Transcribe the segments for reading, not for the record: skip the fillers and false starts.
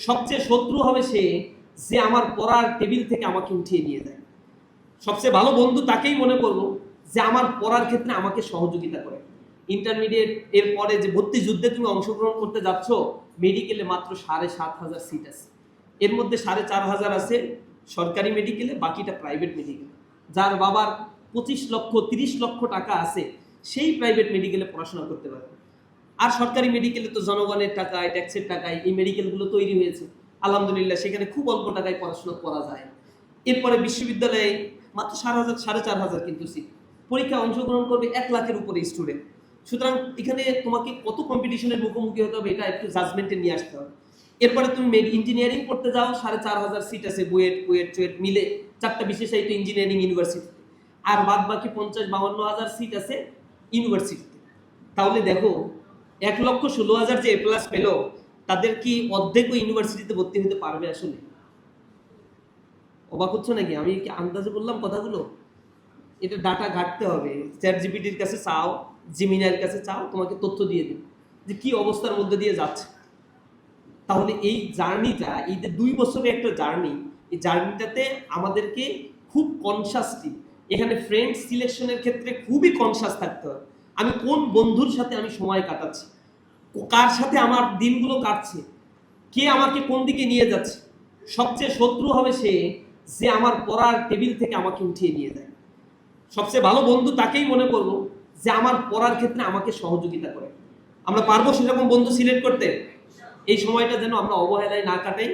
সবচেয়ে শত্রু হবে সে যে আমার পড়ার টেবিল থেকে আমাকে উঠিয়ে নিয়ে যায়। সবচেয়ে ভালো বন্ধু তাকেই মনে করবো যে আমার পড়ার ক্ষেত্রে আমাকে সহযোগিতা করে। ইন্টারমিডিয়েট এর পরে যে ভর্তি যুদ্ধে তুমি অংশগ্রহণ করতে যাচ্ছ, মেডিকেলে মাত্র 7,500 সিট আছে। এর মধ্যে 4,500 আছে সরকারি মেডিকেলে, বাকিটা প্রাইভেট মেডিকেল। যার বাবার 25 লক্ষ 30 লক্ষ টাকা আছে সেই প্রাইভেট মেডিকেলে পড়াশোনা করতে পারবে। আর সরকারি মেডিকেলে তো জনগণের টাকায়, ট্যাক্সের টাকায় এই মেডিকেলগুলো তৈরি হয়েছে। আলহামদুলিল্লাহ সেখানে খুব অল্প টাকায় পড়াশোনা করা যায়। এরপরে বিশ্ববিদ্যালয়ে মাত্র 4,500 কিন্তু সিট। পরীক্ষা অংশগ্রহণ করবে 1 লাখের উপরে স্টুডেন্ট। সুতরাং এখানে তোমাকে কত কম্পিটিশনের মুখোমুখি হতে হবে এটা একটু জাজমেন্টে নিয়ে আসতে হবে। এরপরে তুমি ইঞ্জিনিয়ারিং পড়তে যাও, 4,500 সিট আছে বুয়েট চুয়েট মিলে 4টা বিশেষায়িত ইঞ্জিনিয়ারিং ইউনিভার্সিটিতে। আর বাদ বাকি 50-52 হাজার সিট আছে ইউনিভার্সিটিতে। তাহলে দেখো 1,16,000 যে A+ পেল তাদের কি অর্ধেক ইউনিভার্সিটিতে ভর্তি হতে পারবে? আসলে অবাক হচ্ছে নাকি? আমি কি আন্দাজে বললাম কথাগুলো? এটা ডাটা ঘাটতে হবে, চ্যাট জিপিটির কাছে চাও, জিমিনার কাছে চাও, তোমাকে তথ্য দিয়ে দেবে যে কি অবস্থার মধ্যে দিয়ে যাচ্ছে। তাহলে এই জার্নিটা, এই যে 2 বছরের একটা জার্নি, এই জার্নিটাতে আমাদেরকে খুব কনসাসলি এখানে ফ্রেন্ড সিলেকশনের ক্ষেত্রে খুবই কনসাস থাকতে হবে। আমি কোন বন্ধুর সাথে আমি সময় কাটাচ্ছি, কার সাথে আমার দিনগুলো কাটছে, কে আমাকে কোন দিকে নিয়ে যাচ্ছে। সবচেয়ে শত্রু হবে সে যে আমার পড়ার টেবিল থেকে আমাকে উঠিয়ে নিয়ে যায়। সবচেয়ে ভালো বন্ধু তাকেই মনে করবো যে আমার পড়ার ক্ষেত্রে আমাকে সহযোগিতা করে। আমরা পারবো সেরকম বন্ধু সিলেক্ট করতে? এই সময়টা যেন আমরা অবহেলায় না কাটাই।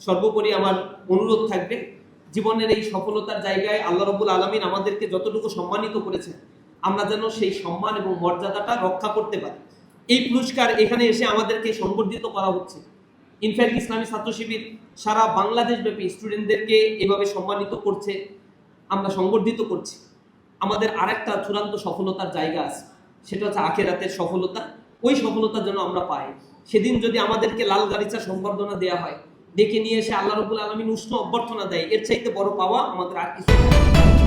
সর্বোপরি আমার অনুরোধ থাকবে, জীবনের এই সফলতার জায়গায় আল্লাহ রাব্বুল আলামিন আমাদেরকে যতটুকু সম্মানিত করেছেন, আমরা যেন সেই সম্মান এবং মর্যাদাটা রক্ষা করতে পারি। এই পুরস্কার এখানে এসে আমাদেরকে সংবর্ধিত করা হচ্ছে। ইনফ্যাক্ট ইসলামী ছাত্র শিবির সারা বাংলাদেশ ব্যাপী স্টুডেন্টদেরকে এভাবে সম্মানিত করছে, আমরা সংবর্ধিত করছি। আমাদের আরেকটা চূড়ান্ত সফলতার জায়গা আছে, সেটা হচ্ছে আখিরাতের সফলতা। ওই সফলতার জন্য আমরা পাই, সেদিন যদি আমাদেরকে লাল গালিচা সম্বর্ধনা দেওয়া হয়, ডেকে নিয়ে এসে আল্লাহ রাব্বুল আলামিন উষ্ণ অভ্যর্থনা দেয়, এর চাইতে বড় পাওয়া আমাদের আর কিছু নেই।